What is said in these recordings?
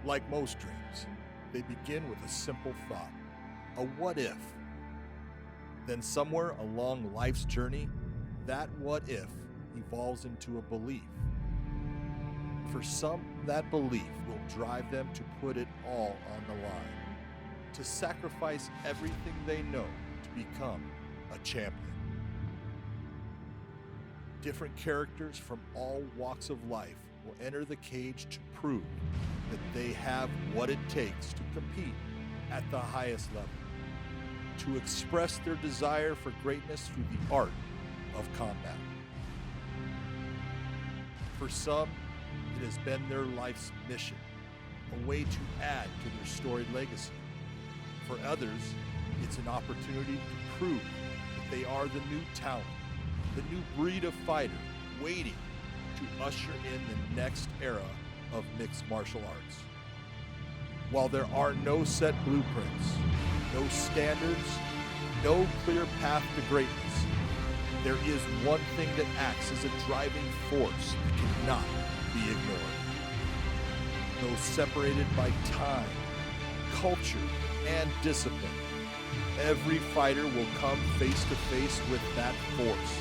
Like most dreams, they begin with a simple thought, a what if. Then somewhere along life's journey, that what if evolves into a belief. For some, that belief will drive them to put it all on the line, to sacrifice everything they know to become a champion. Different characters from all walks of life will enter the cage to prove that they have what it takes to compete at the highest level, to express their desire for greatness through the art of combat. For some, it has been their life's mission, a way to add to their storied legacy. For others, it's an opportunity to prove that they are the new talent, the new breed of fighter waiting to usher in the next era of mixed martial arts. While there are no set blueprints, no standards, no clear path to greatness, there is one thing that acts as a driving force that cannot be ignored. Though separated by time, culture, and discipline, every fighter will come face to face with that force.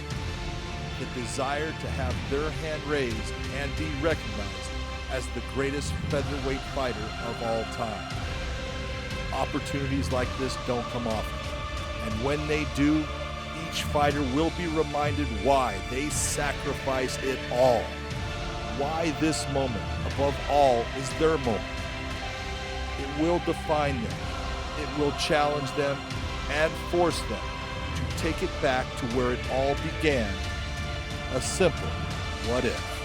The desire to have their hand raised and be recognized as the greatest featherweight fighter of all time. Opportunities like this don't come often, and when they do, each fighter will be reminded why they sacrificed it all. Why this moment, above all, is their moment. It will define them. It will challenge them and force them to take it back to where it all began. A simple what if.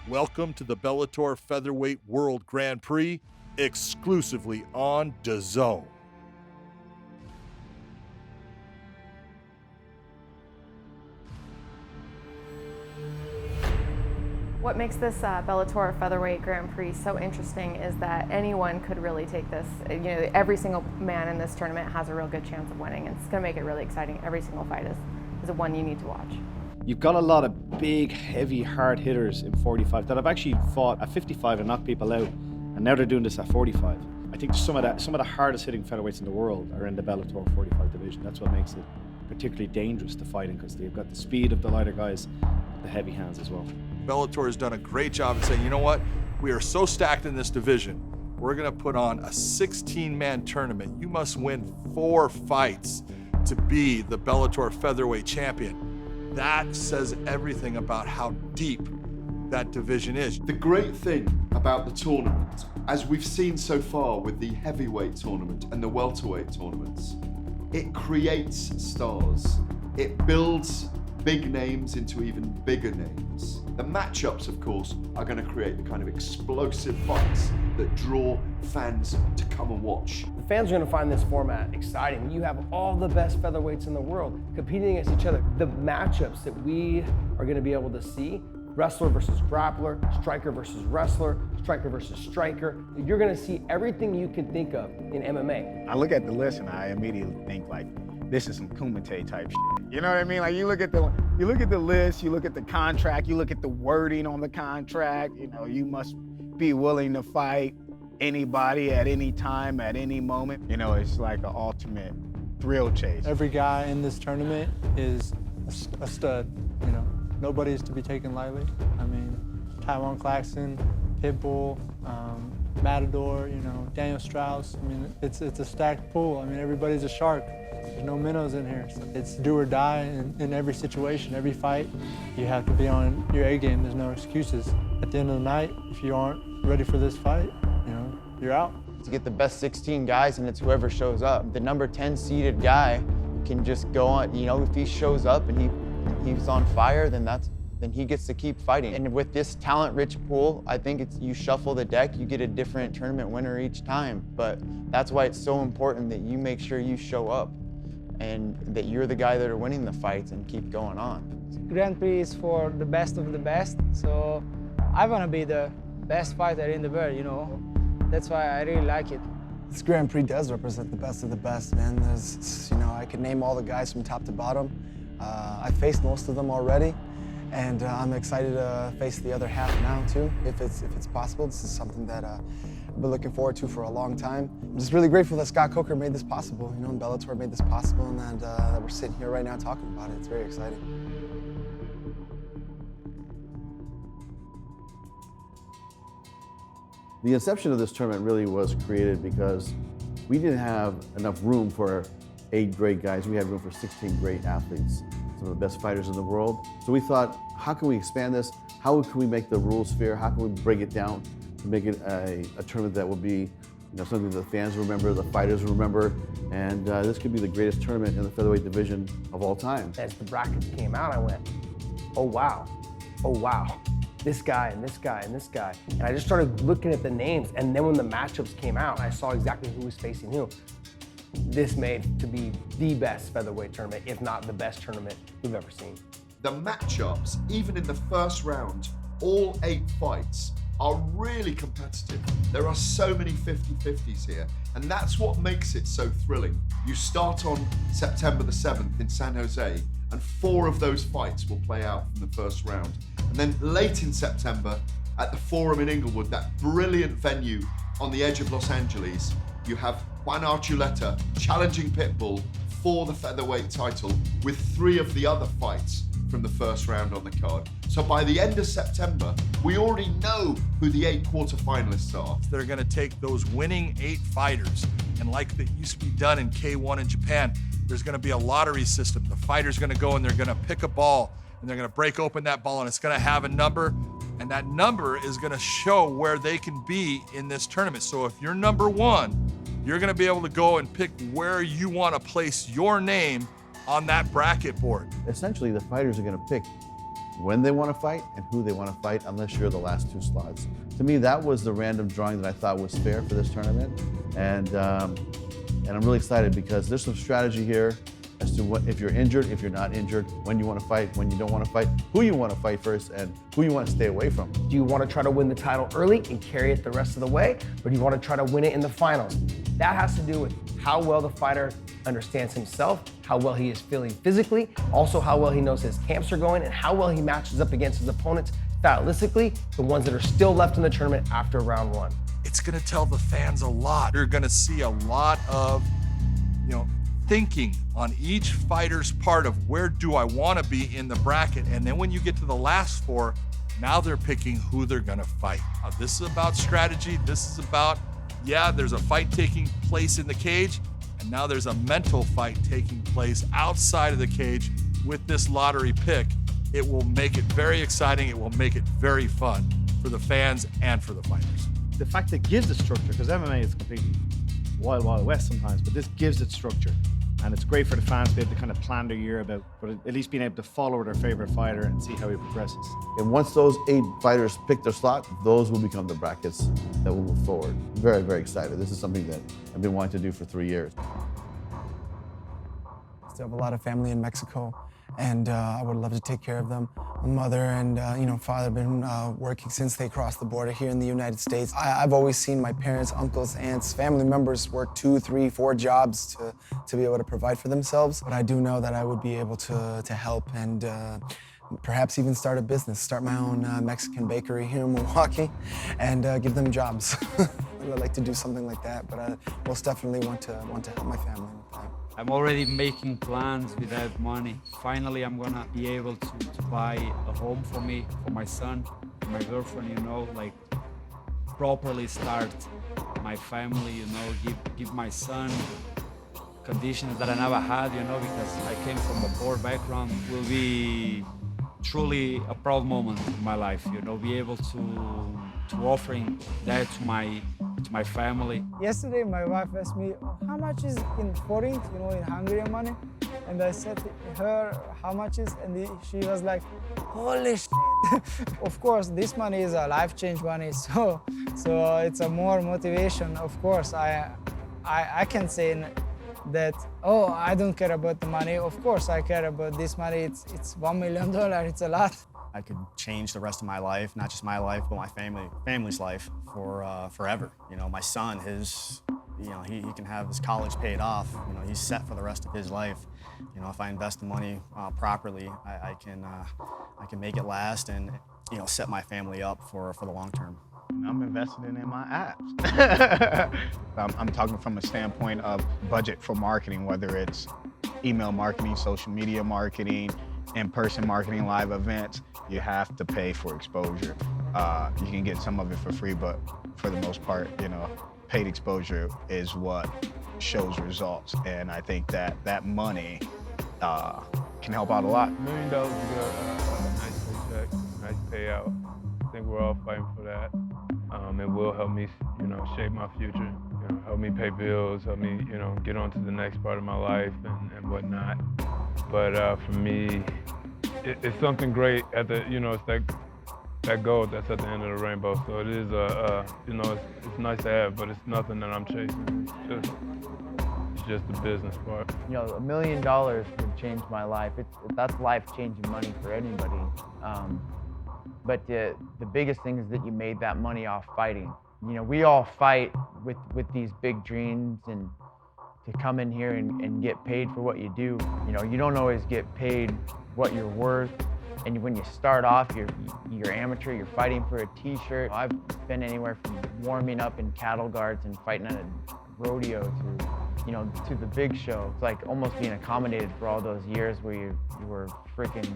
Welcome to the Bellator Featherweight World Grand Prix, exclusively on DAZN. What makes this Bellator Featherweight Grand Prix so interesting is that anyone could really take this. You know, every single man in this tournament has a real good chance of winning, and it's going to make it really exciting. Every single fight is one you need to watch. You've got a lot of big, heavy, hard hitters in 45 that have actually fought at 55 and knocked people out, and now they're doing this at 45. I think some of the hardest hitting featherweights in the world are in the Bellator 45 division. That's what makes it particularly dangerous to fighting, because they've got the speed of the lighter guys, the heavy hands as well. Bellator has done a great job of saying, you know what? We are so stacked in this division. We're going to put on a 16-man tournament. You must win 4 fights to be the Bellator Featherweight champion. That says everything about how deep that division is. The great thing about the tournament, as we've seen so far with the heavyweight tournament and the welterweight tournaments, it creates stars. It builds big names into even bigger names. The matchups, of course, are going to create the kind of explosive fights that draw fans to come and watch. The fans are going to find this format exciting. You have all the best featherweights in the world competing against each other. The matchups that we are going to be able to see, wrestler versus grappler, striker versus wrestler, striker versus striker. You're going to see everything you can think of in MMA. I look at the list and I immediately think, like, this is some Kumite type shit. You know what I mean? Like, you look at the list, you look at the contract, you look at the wording on the contract. You know, you must be willing to fight anybody at any time, at any moment. You know, it's like an ultimate thrill chase. Every guy in this tournament is a stud. You know, nobody's to be taken lightly. I mean, Tyrone Claxton, Pitbull, Matador, you know, Daniel Strauss. I mean, it's a stacked pool. I mean, everybody's a shark. There's no minnows in here. So it's do or die in every situation, every fight. You have to be on your A game. There's no excuses. At the end of the night, if you aren't ready for this fight, you know, you're out. To get the best 16 guys, and it's whoever shows up. The number 10 seeded guy can just go on, you know, if he shows up and he's on fire, then he gets to keep fighting. And with this talent-rich pool, I think it's you shuffle the deck, you get a different tournament winner each time. But that's why it's so important that you make sure you show up and that you're the guy that are winning the fights and keep going on. Grand Prix is for the best of the best, so I want to be the best fighter in the world, you know. That's why I really like it. This Grand Prix does represent the best of the best, man. You know, I could name all the guys from top to bottom. I faced most of them already, and I'm excited to face the other half now too, if it's possible. This is something that I've been looking forward to for a long time. I'm just really grateful that Scott Coker made this possible, you know, and Bellator made this possible, and that we're sitting here right now talking about it. It's very exciting. The inception of this tournament really was created because we didn't have enough room for 8 great guys. We had room for 16 great athletes, some of the best fighters in the world. So we thought, how can we expand this? How can we make the rules fair? How can we break it down to make it a tournament that will be, something the fans remember, the fighters remember, and this could be the greatest tournament in the featherweight division of all time. As the brackets came out, I went, oh wow, this guy and this guy and this guy. And I just started looking at the names, and then when the matchups came out, I saw exactly who was facing who. This made to be the best featherweight tournament, if not the best tournament we've ever seen. The matchups, even in the first round, all 8 fights are really competitive. There are so many 50-50s here, and that's what makes it so thrilling. You start on September the 7th in San Jose, and 4 of those fights will play out from the first round. And then late in September, at the Forum in Inglewood, that brilliant venue on the edge of Los Angeles, you have Juan Archuleta challenging Pitbull for the featherweight title with 3 of the other fights from the first round on the card. So by the end of September, we already know who the 8 quarterfinalists are. They're going to take those winning 8 fighters, and like it used to be done in K1 in Japan, there's going to be a lottery system. The fighter's going to go and they're going to pick a ball, and they're going to break open that ball, and it's going to have a number, and that number is going to show where they can be in this tournament. So if you're number 1, you're going to be able to go and pick where you want to place your name on that bracket board. Essentially, the fighters are going to pick when they want to fight and who they want to fight, unless you're the last 2 slots. To me, that was the random drawing that I thought was fair for this tournament, and I'm really excited because there's some strategy here as to what, if you're injured, if you're not injured, when you want to fight, when you don't want to fight, who you want to fight first, and who you want to stay away from. Do you want to try to win the title early and carry it the rest of the way, or do you want to try to win it in the finals? That has to do with how well the fighter understands himself, how well he is feeling physically, also how well he knows his camps are going, and how well he matches up against his opponents stylistically, the ones that are still left in the tournament after round 1. It's going to tell the fans a lot. You're going to see a lot of, thinking on each fighter's part of where do I want to be in the bracket. And then when you get to the last 4, now they're picking who they're going to fight. This is about strategy. This is about, there's a fight taking place in the cage, and now there's a mental fight taking place outside of the cage with this lottery pick. It will make it very exciting. It will make it very fun for the fans and for the fighters. The fact that it gives it structure, because MMA is completely wild west sometimes, but this gives it structure. And it's great for the fans to be able to kind of plan their year about, but at least being able to follow their favorite fighter and see how he progresses. And once those 8 fighters pick their slot, those will become the brackets that will move forward. Very, very excited. This is something that I've been wanting to do for 3 years. I still have a lot of family in Mexico, and I would love to take care of them. My mother and father have been working since they crossed the border here in the United States. I've always seen my parents, uncles, aunts, family members work 2, 3, 4 jobs to be able to provide for themselves. But I do know that I would be able to help and perhaps even start a business, start my own Mexican bakery here in Milwaukee, and give them jobs. I'd like to do something like that, but I most definitely want to help my family with that. I'm already making plans without money. Finally, I'm gonna be able to buy a home for me, for my son, for my girlfriend, properly start my family, give my son conditions that I never had, because I came from a poor background. Will be truly a proud moment in my life, be able to offering that to my family. Yesterday, my wife asked me, how much is in forint, in Hungarian money? And I said to her, how much is? And she was like, holy shit. Of course, this money is a life change money, so it's a more motivation. Of course, I can say that, oh, I don't care about the money. Of course, I care about this money. It's $1 million, it's a lot. I could change the rest of my life, not just my life, but my family's life for forever. My son, you know, he can have his college paid off. You know, he's set for the rest of his life. You know, if I invest the money properly, I can make it last and, you know, set my family up for the long term. I'm investing in my apps. I'm talking from a standpoint of budget for marketing, whether it's email marketing, social media marketing, in-person marketing, live events. You have to pay for exposure. You can get some of it for free, but for the most part, you know, paid exposure is what shows results. And I think that that money can help out a lot. $1 million is a nice paycheck, nice payout. I think we're all fighting for that. It will help me, you know, shape my future, you know, help me pay bills, help me, you know, get on to the next part of my life and whatnot. But for me, it's something great at the, you know, it's that goal that's at the end of the rainbow. So it is, you know, it's nice to have, but it's nothing that I'm chasing. It's just the business part. You know, $1 million would change my life. That's life-changing money for anybody. But the biggest thing is that you made that money off fighting. You know, we all fight with these big dreams, and to come in here and get paid for what you do. You know, you don't always get paid what you're worth. And when you start off, you're amateur, you're fighting for a t-shirt. I've been anywhere from warming up in cattle guards and fighting at a rodeo to, you know, to the big show. It's like almost being accommodated for all those years where you were freaking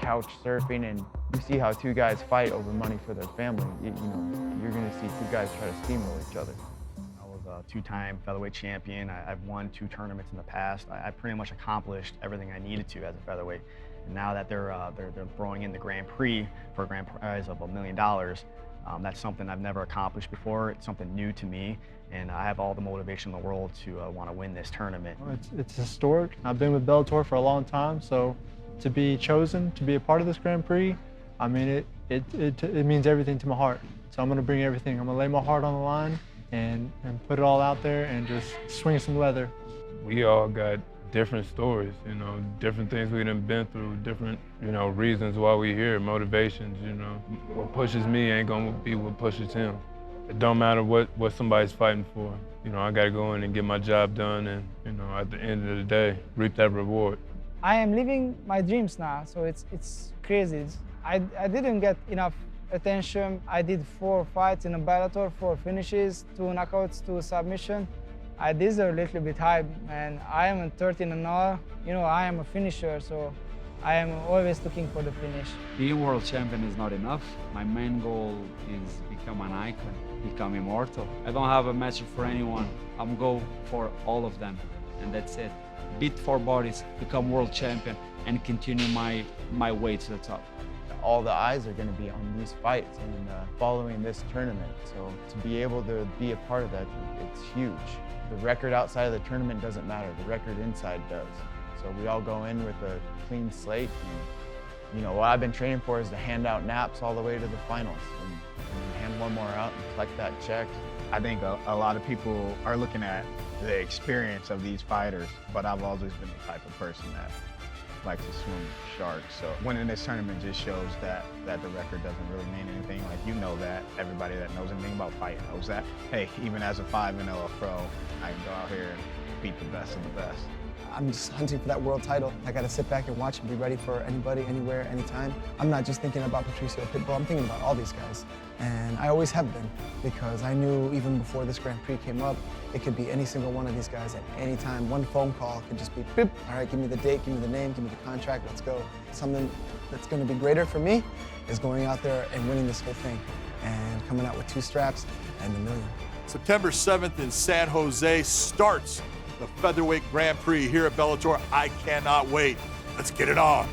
couch surfing, and you see how two guys fight over money for their family. You know, you're gonna see two guys try to steamroll each other. I was a two-time featherweight champion. I've won 2 tournaments in the past. I pretty much accomplished everything I needed to as a featherweight. And now that they're throwing in the Grand Prix for a grand prize of $1 million, that's something I've never accomplished before. It's something new to me, and I have all the motivation in the world to want to win this tournament. It's historic. I've been with Bellator for a long time, so to be chosen to be a part of this Grand Prix, I mean, it means everything to my heart. So I'm gonna bring everything. I'm gonna lay my heart on the line and put it all out there and just swing some leather. We all got different stories, you know, different things we done been through, different, you know, reasons why we here, motivations, you know. What pushes me ain't gonna be what pushes him. It don't matter what somebody's fighting for. You know, I gotta go in and get my job done and, you know, at the end of the day, reap that reward. I am living my dreams now, so it's crazy. I didn't get enough attention. I did 4 fights in a Bellator, 4 finishes, 2 knockouts, 2 submission. I deserve a little bit hype, and I am a 13-0. You know, I am a finisher, so I am always looking for the finish. Being world champion is not enough. My main goal is become an icon, become immortal. I don't have a match for anyone. I'm going for all of them, and that's it. Beat 4 bodies, become world champion, and continue my way to the top. All the eyes are going to be on these fights and following this tournament. So to be able to be a part of that, it's huge. The record outside of the tournament doesn't matter. The record inside does. So we all go in with a clean slate. And, you know, what I've been training for is to hand out naps all the way to the finals and hand one more out and collect that check. I think a lot of people are looking at the experience of these fighters, but I've always been the type of person that likes to swim with sharks. So winning this tournament just shows that the record doesn't really mean anything. Like, you know that. Everybody that knows anything about fighting knows that. Hey, even as a 5-0 pro, I can go out here and beat the best of the best. I'm just hunting for that world title. I gotta sit back and watch and be ready for anybody, anywhere, anytime. I'm not just thinking about Patricio Pitbull, I'm thinking about all these guys. And I always have been, because I knew even before this Grand Prix came up, it could be any single one of these guys at any time. One phone call could just be, beep, all right, give me the date, give me the name, give me the contract, let's go. Something that's gonna be greater for me is going out there and winning this whole thing and coming out with 2 straps and $1 million. September 7th in San Jose starts the Featherweight Grand Prix here at Bellator. I cannot wait. Let's get it on.